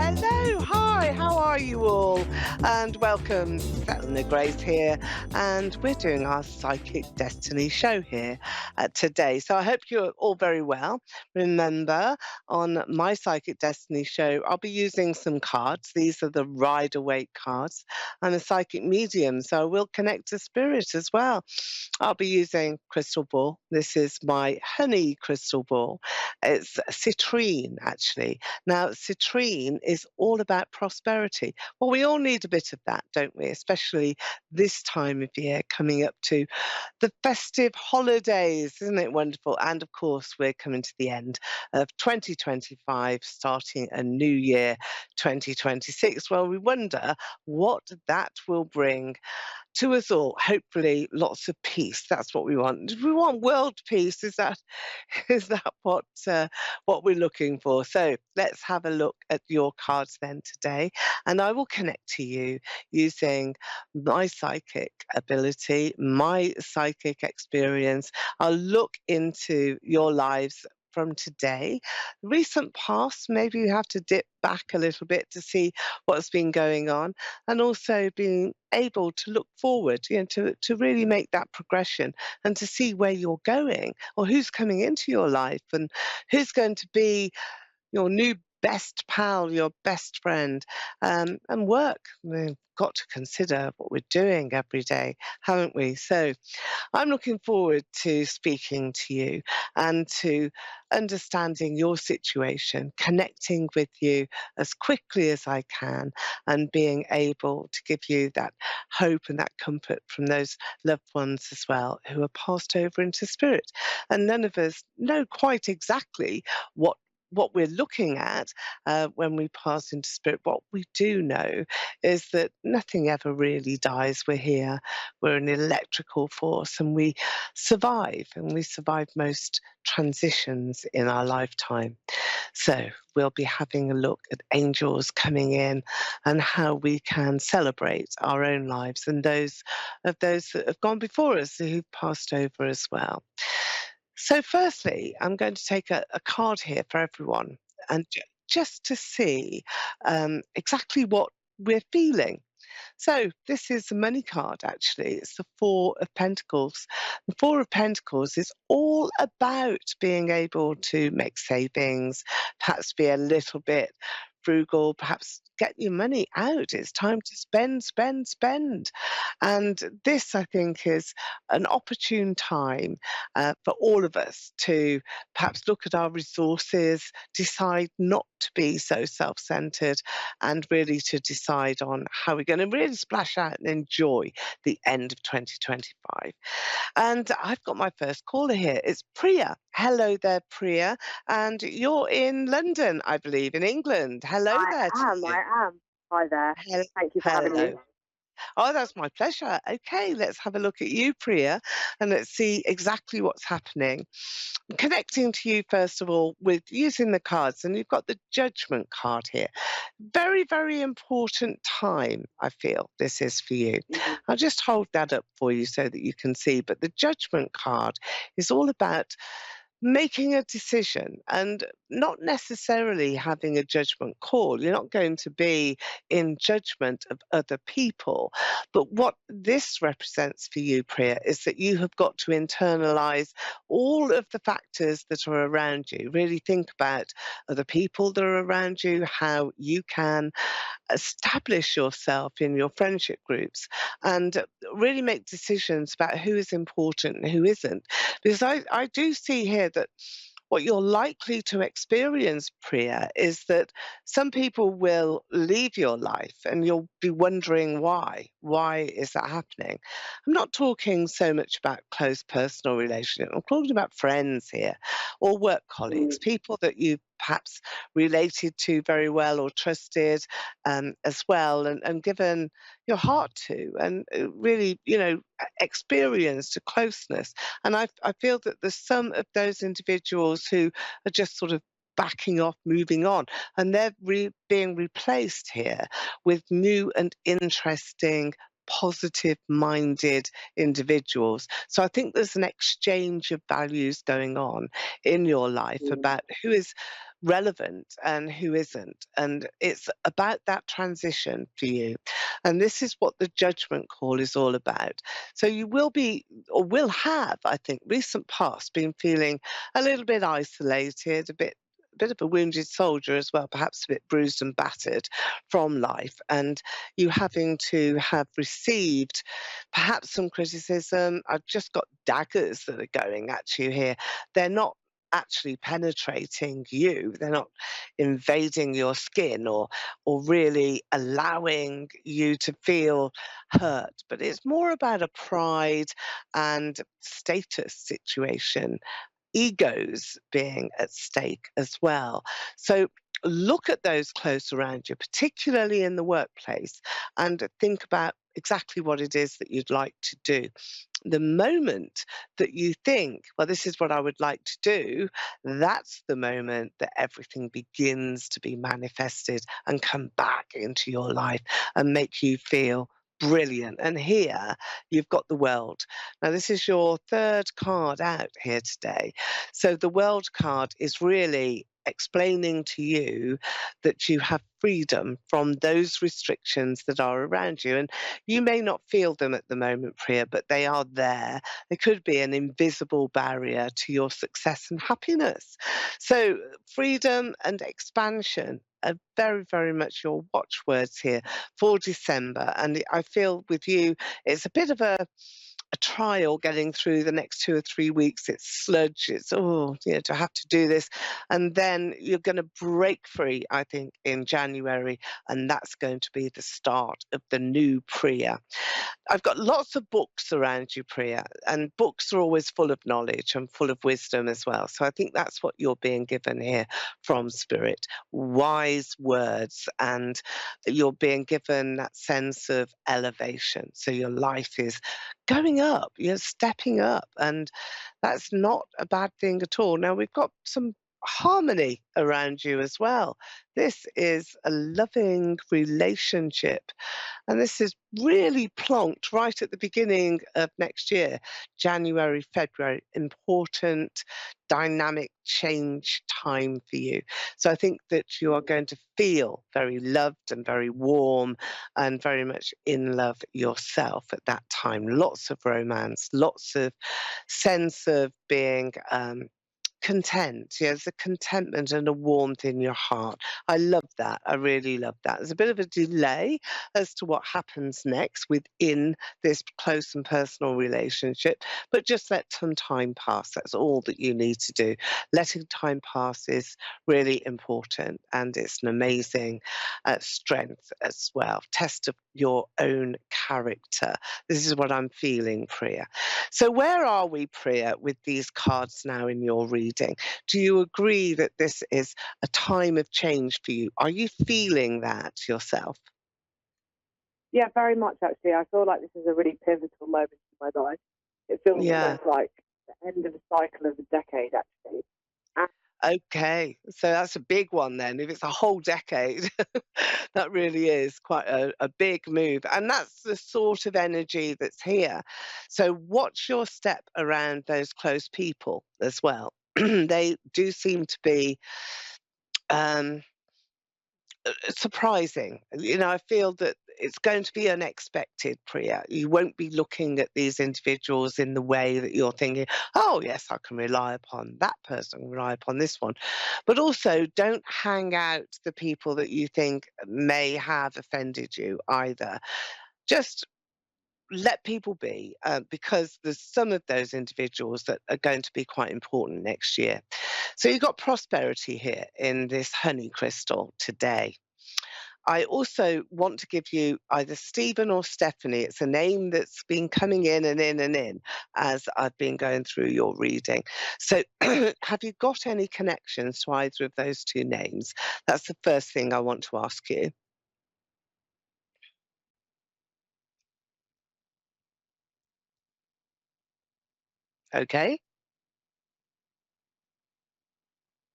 Hello, hi, how are you all? And welcome, Eleanor Grace here, and we're doing our Psychic Destiny show here today. So I hope you're all very well. Remember, on my Psychic Destiny show, I'll be using some cards. These are the Rider Waite cards. I'm a psychic medium, so I will connect to spirit as well. I'll be using crystal ball. This is my honey crystal ball. It's citrine, actually. Now, citrine is all about prosperity. Well, we all need a bit of that, don't we? Especially this time of year coming up to the festive holidays. Isn't it wonderful? And of course, we're coming to the end of 2025, starting a new year, 2026. Well, we wonder what that will bring to us all. Hopefully lots of peace. That's what we want. We want world peace. Is that is that what we're looking for? So let's have a look at your cards then today, and I will connect to you using my psychic ability, my psychic experience. I'll look into your lives from today, recent past. Maybe you have to dip back a little bit to see what's been going on, and also being able to look forward, to really make that progression and to see where you're going or who's coming into your life and who's going to be your new best pal, your best friend, and work. We've got to consider what we're doing every day, haven't we? So I'm looking forward to speaking to you and to understanding your situation, connecting with you as quickly as I can, and being able to give you that hope and that comfort from those loved ones as well who are passed over into spirit. And none of us know quite exactly what we're looking at when we pass into spirit. What we do know is that nothing ever really dies. We're here, we're an electrical force, and we survive, and we survive most transitions in our lifetime. So we'll be having a look at angels coming in and how we can celebrate our own lives and those that have gone before us who've passed over as well. So firstly, I'm going to take a card here for everyone, and just to see exactly what we're feeling. So this is the money card, actually. It's the Four of Pentacles. The Four of Pentacles is all about being able to make savings, perhaps be a little bit frugal, perhaps get your money out. It's time to spend, spend, spend. And this, I think, is an opportune time for all of us to perhaps look at our resources, decide not to be so self centered, and really to decide on how we're going to really splash out and enjoy the end of 2025. And I've got my first caller here. It's Priya. Hello there, Priya. And you're in London, I believe, in England. Hello I there to am, you. I am. Hi there. Thank you for having me. Hello. Oh, that's my pleasure. Okay, let's have a look at you, Priya, and let's see exactly what's happening. Connecting to you, first of all, with using the cards, and you've got the Judgment card here. Very, very important time, I feel this is for you. Mhm. I'll just hold that up for you so that you can see. But the Judgment card is all about making a decision and not necessarily having a judgment call. You're not going to be in judgment of other people. But what this represents for you, Priya, is that you have got to internalize all of the factors that are around you. Really think about other people that are around you, how you can establish yourself in your friendship groups, and really make decisions about who is important and who isn't. Because I do see here that what you're likely to experience, Priya, is that some people will leave your life and you'll be wondering why. Why is that happening? I'm not talking so much about close personal relationships. I'm talking about friends here or work colleagues, Mm. people that you perhaps related to very well or trusted as well, and given your heart to, and really, experienced a closeness. And I feel that there's some of those individuals who are just sort of backing off, moving on, and they're being replaced here with new and interesting, positive minded individuals. So I think there's an exchange of values going on in your life Mm. about who is relevant and who isn't. And it's about that transition for you. And this is what the judgment call is all about. So you will be, or will have, I think, recent past been feeling a little bit isolated, a bit of a wounded soldier as well, perhaps a bit bruised and battered from life, and you having to have received perhaps some criticism. I've just got daggers that are going at you here. They're not actually penetrating you. They're not invading your skin or really allowing you to feel hurt. But it's more about a pride and status situation, egos being at stake as well. So look at those close around you, particularly in the workplace, and think about exactly what it is that you'd like to do. The moment that you think, well, this is what I would like to do, that's the moment that everything begins to be manifested and come back into your life and make you feel brilliant. And here you've got the world. Now, this is your third card out here today. So the world card is really explaining to you that you have freedom from those restrictions that are around you. And you may not feel them at the moment, Priya, but they are there. They could be an invisible barrier to your success and happiness. So, freedom and expansion are very, very much your watchwords here for December. And I feel with you, it's a bit of a trial getting through the next 2 or 3 weeks. It's sludge. It's, oh, to have to do this. And then you're going to break free, I think, in January. And that's going to be the start of the new Priya. I've got lots of books around you, Priya, and books are always full of knowledge and full of wisdom as well. So I think that's what you're being given here from Spirit, wise words, and you're being given that sense of elevation. So your life is going up, you're stepping up, and that's not a bad thing at all. Now, we've got some harmony around you as well. This is a loving relationship, and this is really plonked right at the beginning of next year, January, February, important dynamic change time for you. So I think that you are going to feel very loved and very warm and very much in love yourself at that time. Lots of romance, lots of sense of being content. Yeah, there's a contentment and a warmth in your heart. I love that. I really love that. There's a bit of a delay as to what happens next within this close and personal relationship, but just let some time pass. That's all that you need to do. Letting time pass is really important, and it's an amazing strength as well. Test of your own character. This is what I'm feeling, Priya. So, where are we, Priya, with these cards now in your reading? Do you agree that this is a time of change for you? Are you feeling that yourself? Yeah, very much actually. I feel like this is a really pivotal moment in my life. It feels Yeah. almost like the end of a cycle of a decade, actually. And Okay. So that's a big one then. If it's a whole decade, that really is quite a big move. And that's the sort of energy that's here. So watch your step around those close people as well. They do seem to be um, surprising. I feel that it's going to be unexpected, Priya. You won't be looking at these individuals in the way that you're thinking, oh, yes, I can rely upon that person, rely upon this one. But also, don't hang out the people that you think may have offended you either. Just let people be, because there's some of those individuals that are going to be quite important next year. So you've got prosperity here in this honey crystal today. I also want to give you either Stephen or Stephanie. It's a name that's been coming in and in and in as I've been going through your reading. So, have you got any connections to either of those two names? That's the first thing I want to ask you. Okay.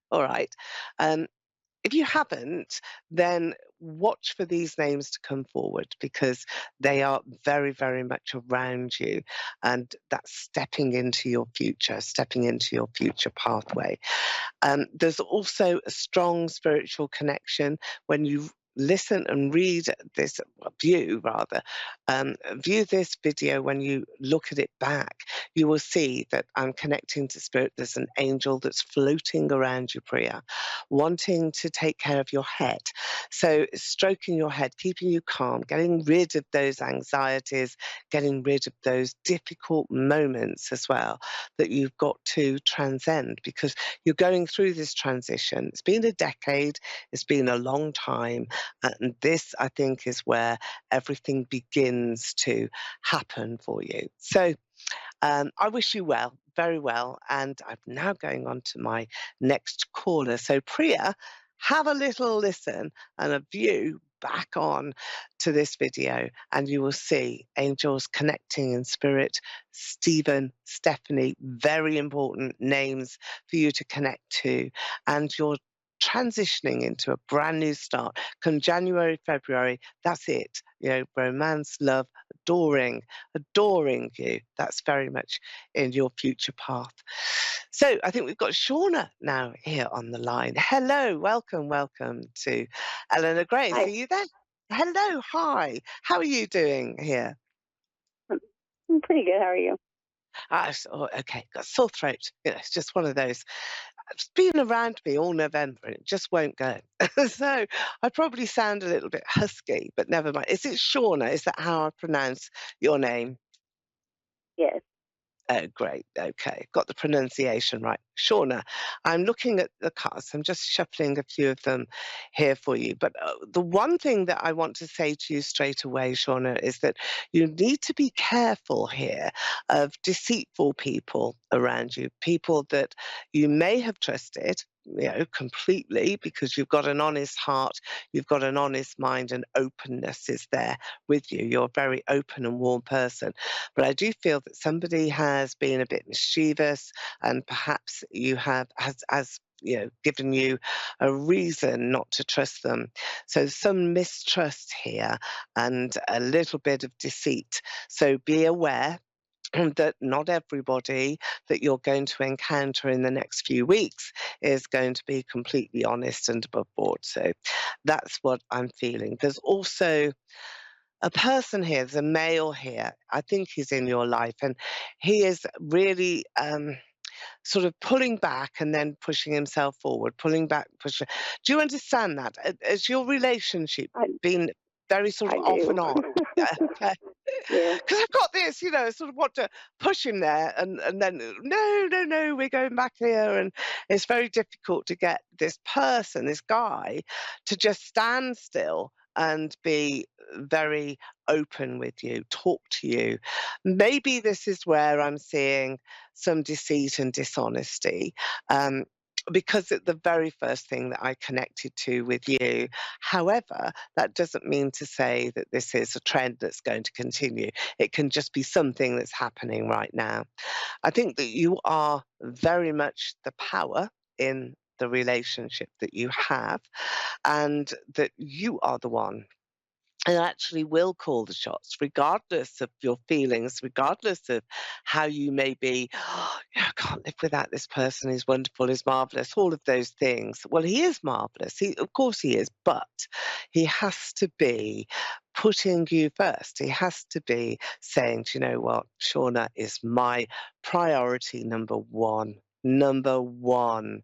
All right. If you haven't, then watch for these names to come forward because they are very, very much around you. And that's stepping into your future pathway. There's also a strong spiritual connection when you listen and read this, view rather, view this video. When you look at it back, you will see that I'm connecting to spirit. There's an angel that's floating around you, Priya, wanting to take care of your head. So stroking your head, keeping you calm, getting rid of those anxieties, getting rid of those difficult moments as well that you've got to transcend, because you're going through this transition. It's been a decade, it's been a long time, and this, I think, is where everything begins to happen for you. So I wish you well, very well. And I'm now going on to my next caller. So, Priya, have a little listen and a view back on to this video, and you will see angels connecting in spirit. Stephen, Stephanie, very important names for you to connect to. And you're transitioning into a brand new start. Come January, February, that's it. Romance, love, adoring you. That's very much in your future path. So I think we've got Shauna now here on the line. Hello, welcome to Eleanor Grace. Are Hi. you there? Hello, hi. How are you doing here? I'm pretty good. How are you? Okay, got sore throat. It's just one of those. It's been around me all November and it just won't go. So I probably sound a little bit husky, but never mind. Is it Shauna? Is that how I pronounce your name? Yes. Oh, great. Okay. Got the pronunciation right. Shauna, I'm looking at the cards. I'm just shuffling a few of them here for you. But the one thing that I want to say to you straight away, Shauna, is that you need to be careful here of deceitful people around you, people that you may have trusted. Completely, because you've got an honest heart, you've got an honest mind, and openness is there with you. You're a very open and warm person. But I do feel that somebody has been a bit mischievous, and perhaps you have has given you a reason not to trust them. So some mistrust here and a little bit of deceit. So be aware that not everybody that you're going to encounter in the next few weeks is going to be completely honest and above board. So that's what I'm feeling. There's also a person here, there's a male here. I think he's in your life, and he is really sort of pulling back and then pushing himself forward, pulling back, pushing. Do you understand that? Has your relationship I been very sort of I off do. and on? Yeah. Okay. Yeah. Because I've got this, sort of want to push him there, and then no, no, no, we're going back here, and it's very difficult to get this person, this guy, to just stand still and be very open with you, talk to you. Maybe this is where I'm seeing some deceit and dishonesty. Because it's the very first thing that I connected to with you. However, that doesn't mean to say that this is a trend that's going to continue. It can just be something that's happening right now. I think that you are very much the power in the relationship that you have, and that you are the one and actually will call the shots, regardless of your feelings, regardless of how you may be. "Oh, I can't live without this person. He's wonderful. He's marvelous." All of those things. Well, he is marvelous. Of course, he is, but he has to be putting you first. He has to be saying, "Do you know what? Shauna is my priority number one." Number one,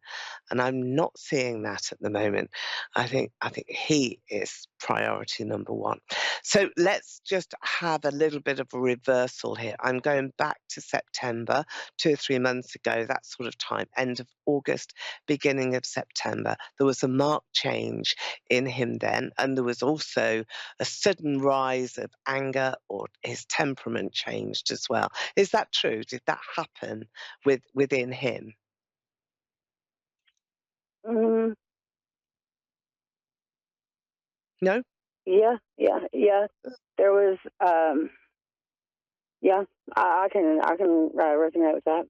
and I'm not seeing that at the moment. I think he is priority number one. So let's just have a little bit of a reversal here. I'm going back to September, 2 or 3 months ago, that sort of time, end of August, beginning of September. There was a marked change in him then, and there was also a sudden rise of anger, or his temperament changed as well. Is that true? Did that happen within him? Mm, No? yeah. There was yeah. I can resonate with that.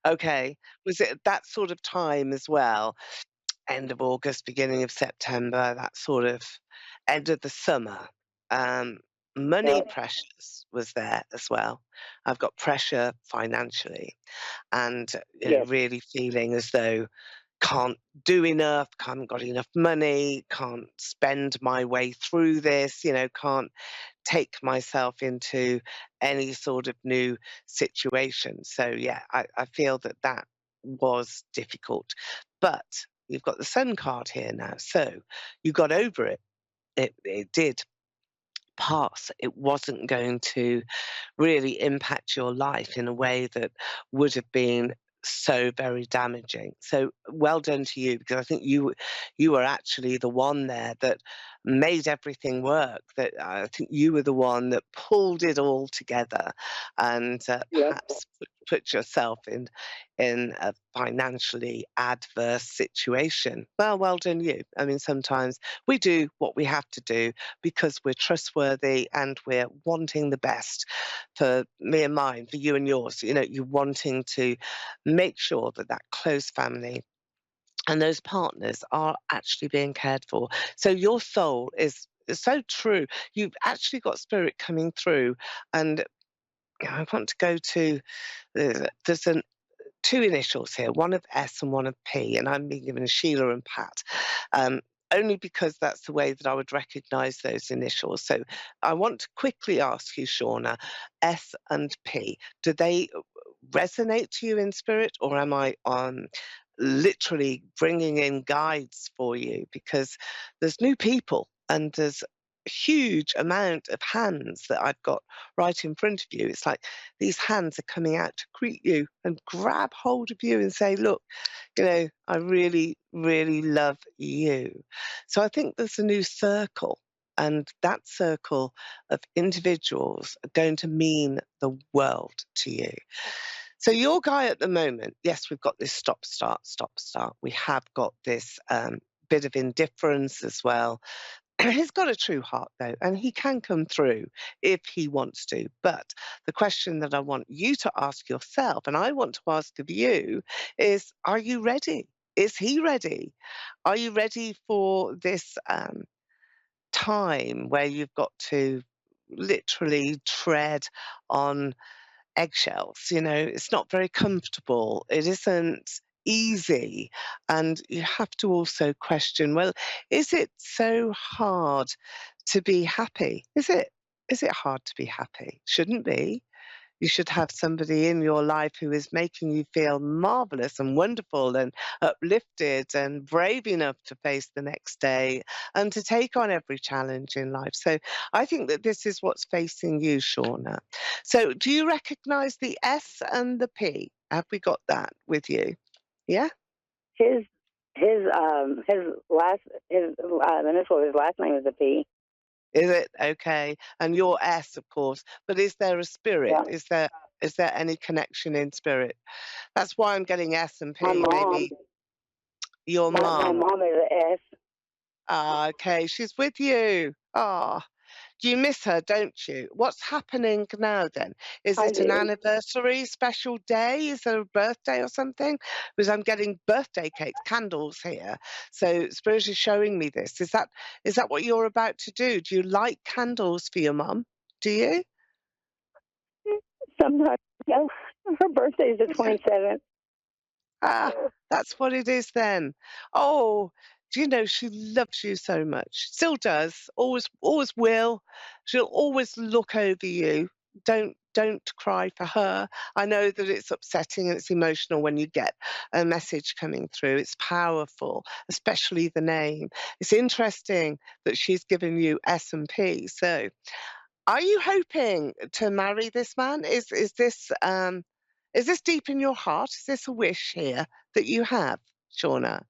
Okay. Was it that sort of time as well end of August, beginning of September, that sort of end of the summer. Um, Money Yep. pressures was there as well. I've got pressure financially and Yes. really feeling as though can't do enough, haven't got enough money, can't spend my way through this, can't take myself into any sort of new situation. So, yeah, I feel that that was difficult. But you've got the Sun card here now. So you got over it. It did pass. It wasn't going to really impact your life in a way that would have been so very damaging. So well done to you because I think you were actually the one there that made everything work. That I think you were the one that pulled it all together and Yep. perhaps put yourself in a financially adverse situation. Well done you. I mean, sometimes we do what we have to do because we're trustworthy and we're wanting the best for me and mine, for you and yours. You're wanting to make sure that that close family and those partners are actually being cared for. So your soul is so true. You've actually got spirit coming through, and I want to go to there's an two initials here, one of S and one of P, and I'm being given a Sheila and Pat. Um, Only because that's the way that I would recognise those initials. So I want to quickly ask you, Shauna, S and P, do they resonate to you in spirit, or am I on literally bringing in guides for you? Because there's new people and there's a huge amount of hands that I've got right in front of you. It's like these hands are coming out to greet you and grab hold of you and say, look, I really, really love you. So I think there's a new circle, and that circle of individuals are going to mean the world to you. So your guy at the moment, yes, we've got this stop, start, stop, start. We have got this bit of indifference as well. He's got a true heart, though, and he can come through if he wants to. But the question that I want you to ask yourself, and I want to ask of you, is are you ready? Is he ready? Are you ready for this time where you've got to literally tread on eggshells? It's not very comfortable. It isn't easy. And you have to also question, well, is it so hard to be happy? Is it? Is it hard to be happy? Shouldn't be. You should have somebody in your life who is making you feel marvelous and wonderful and uplifted and brave enough to face the next day and to take on every challenge in life. So I think that this is what's facing you, Shauna. So do you recognize the S and the P? Have we got that with you? Yeah? His his initial his last name is a P. Is it? Okay. And your S, of course. But is there a spirit? Yeah. Is there any connection in spirit? That's why I'm getting S and My P. mom, Maybe your my mum. mom is an S. Ah, okay, she's with you. Ah, you miss her, don't you? What's happening now then? Is I it an do. anniversary, special day? Is there a birthday or something? Because I'm getting birthday cakes, candles here. So Spirit is showing me this. Is that what you're about to do? Do you light candles for your mum? Do you? Sometimes, yeah. Her birthday is the Yeah. 27th. Ah, that's what it is then. Oh, do you know she loves you so much? Still does. Always will. She'll always look over you. Don't cry for her. I know that it's upsetting and it's emotional when you get a message coming through. It's powerful, especially the name. It's interesting that she's given you S&P. So are you hoping to marry this man? Is this deep in your heart? Is this a wish here that you have, Shauna?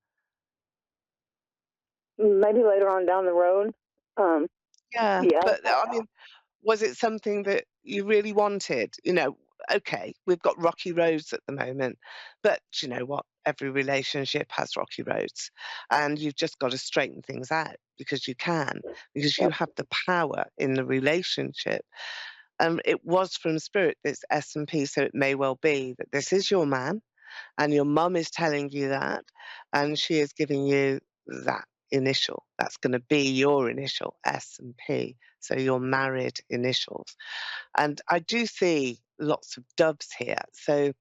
Maybe later on down the road. Um, Yeah, yeah. but I mean, was it something that you really wanted? Okay, we've got rocky roads at the moment, but do you know what? Every relationship has rocky roads, and you've just got to straighten things out because you can, because you Yep. have the power in the relationship. It was from spirit, this S&P, so it may well be that this is your man and your mum is telling you that, and she is giving you that initial. That's going to be your initial, S and P. So your married initials. And I do see lots of doves here. So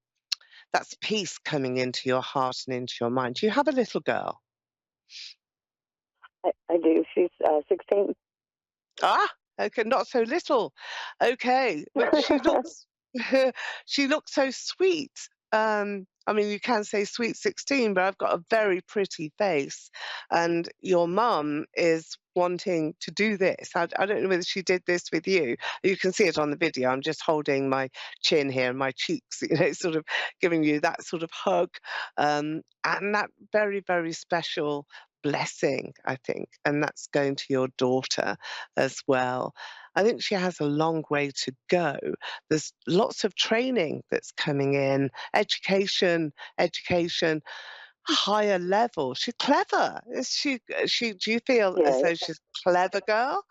that's peace coming into your heart and into your mind. Do you have a little girl? I do. She's 16. Ah, okay, not so little. Okay, but she looks she looks so sweet. I mean, you can say sweet 16, but I've got a very pretty face, and your mum is wanting to do this. I don't know whether she did this with you. You can see it on the video. I'm just holding my chin here and my cheeks, sort of giving you that sort of hug, and that very, very special blessing, I think, and that's going to your daughter as well. I think she has a long way to go. There's lots of training that's coming in, education, higher level. She's clever. Is she do you feel as Yes. though she's a clever girl?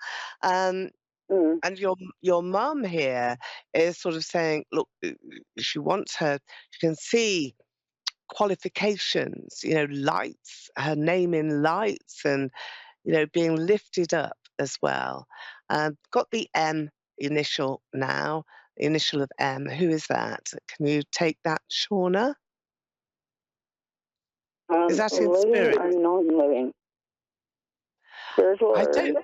Um, Mm. and your mum here is sort of saying, look, she wants her, she can see qualifications, lights, her name in lights and being lifted up as well. Got the M initial now, the initial of M. Who is that? Can you take that, Shauna? Is that in Living spirit? or non-living? Spiritual I don't.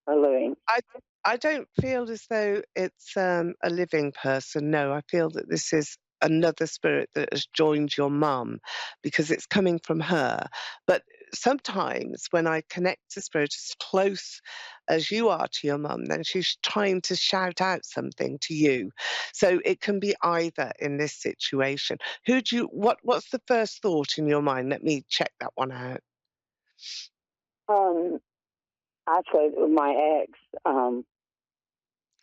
or living? I I don't feel as though it's a living person. No, I feel that this is another spirit that has joined your mum because it's coming from her. But sometimes when I connect to spirit as close as you are to your mum, then she's trying to shout out something to you. So it can be either in this situation. What's the first thought in your mind? Let me check that one out. Um, Actually, my ex.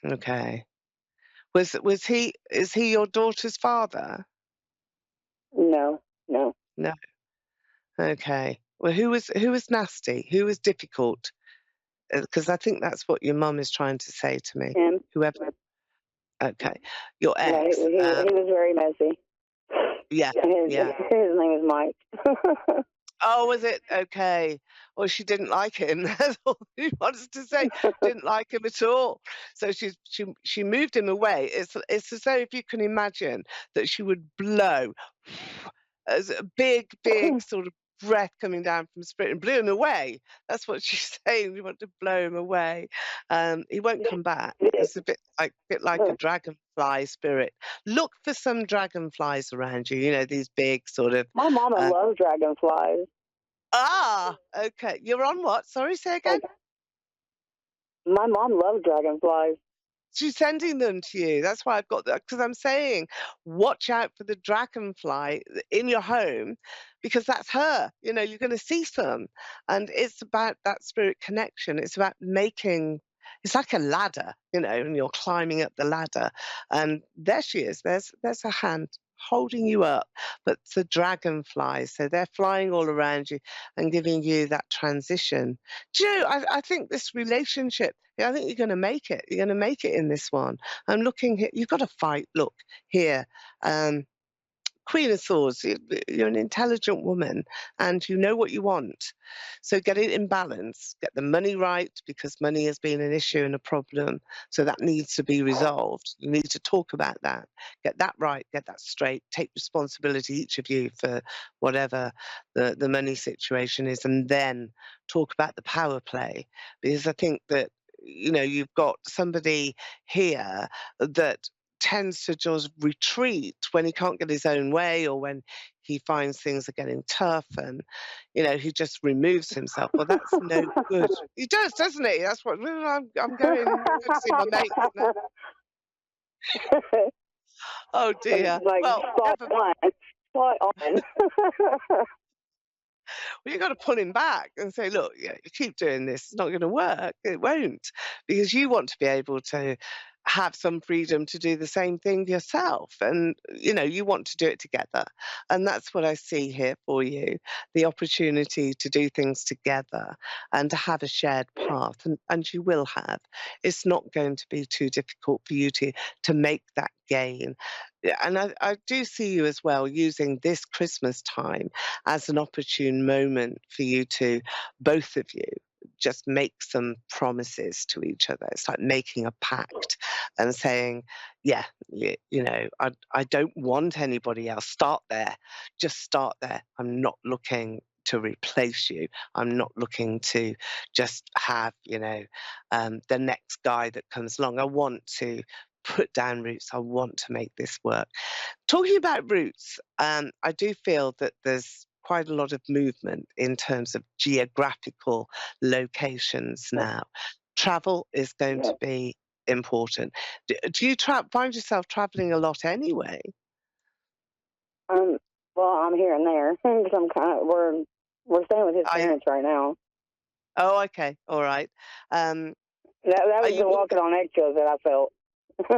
Okay. Is he your daughter's father? No, no. No. Okay. Well, who was nasty? Who was difficult? Because I think that's what your mum is trying to say to me. Him. Whoever. Okay. Your Yeah, ex. he was very messy. Yeah. Yeah. His name is Mike. Oh, was it? Okay. Well, she didn't like him. That's all he wants to say. Didn't like him at all. So she moved him away. It's as though if you can imagine that she would blow as a big sort of breath coming down from spirit and blew him away. That's what she's saying. We want to blow him away. He won't come back. It's a bit like a dragonfly spirit. Look for some dragonflies around you. These big sort of My mama uh, loves dragonflies. Okay. You're on what? Sorry, say again? Like my mom loves dragonflies. She's sending them to you. That's why I've got that, because I'm saying, watch out for the dragonfly in your home because that's her. You're going to see some. And it's about that spirit connection. It's about it's like a ladder, and you're climbing up the ladder. And there she is. There's a hand holding you up, but it's a dragonfly. So they're flying all around you and giving you that transition. Do you know, I think this relationship, yeah, I think you're going to make it. You're going to make it in this one. I'm looking here. You've got to fight. Look here. Um, Queen of Swords, you're an intelligent woman and you know what you want. So get it in balance, get the money right because money has been an issue and a problem. So that needs to be resolved. You need to talk about that. Get that right, get that straight, take responsibility, each of you, for whatever the money situation is, and then talk about the power play. Because I think that, you've got somebody here that tends to just retreat when he can't get his own way or when he finds things are getting tough and he just removes himself. Well, that's no good. He does, doesn't he? That's what I'm going to see my mates now. Oh dear. Like Well, spot never. on. Spot on. Well, you've got to pull him back and say, look, you keep doing this, it's not going to work. It won't, because you want to be able to have some freedom to do the same thing yourself. And, you want to do it together. And that's what I see here for you, the opportunity to do things together and to have a shared path. And you will have. It's not going to be too difficult for you to make that gain. Yeah, and I do see you as well using this Christmas time as an opportune moment for you to, both of you, just make some promises to each other. It's like making a pact and saying, yeah, I don't want anybody else. Start there. Just start there. I'm not looking to replace you. I'm not looking to just have, the next guy that comes along. I want to put down roots. I want to make this work. Talking about roots, I do feel that there's quite a lot of movement in terms of geographical locations Yeah, now. Travel is going yeah. to be important. Do you find yourself traveling a lot anyway? Um, well, I'm here and there because I'm we're staying with his I parents right now. Oh, okay, all right. Um, That are was you the walking on eggshells that I felt.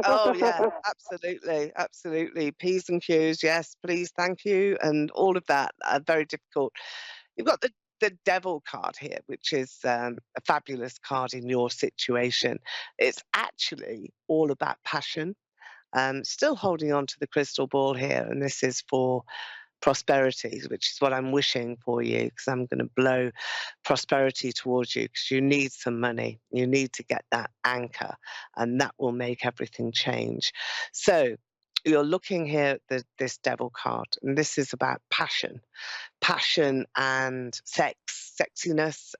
Oh, yeah, absolutely, absolutely. P's and Q's, yes, please, thank you, and all of that are very difficult. You've got the devil card here, which is a fabulous card in your situation. It's actually all about passion. Still holding on to the crystal ball here, and this is for prosperity, which is what I'm wishing for you, because I'm going to blow prosperity towards you because you need some money. You need to get that anchor, and that will make everything change. So you're looking here at this devil card, and this is about passion and sexiness,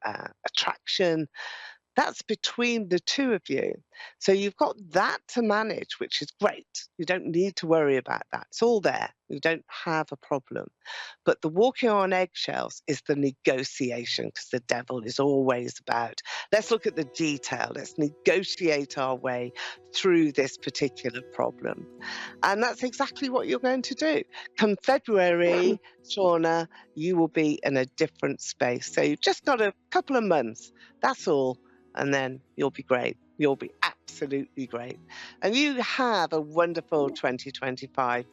attraction, that's between the two of you. So you've got that to manage, which is great. You don't need to worry about that. It's all there. You don't have a problem. But the walking on eggshells is the negotiation, because the devil is always about, let's look at the detail. Let's negotiate our way through this particular problem. And that's exactly what you're going to do. Come February, Shauna, you will be in a different space. So you've just got a couple of months. That's all, and then you'll be great. You'll be absolutely great. And you have a wonderful 2025.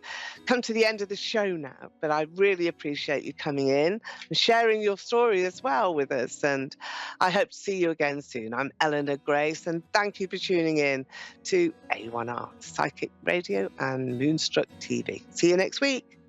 Come to the end of the show now, but I really appreciate you coming in and sharing your story as well with us. And I hope to see you again soon. I'm Eleanor Grace, and thank you for tuning in to A1R Psychic Radio and Moonstruck TV. See you next week.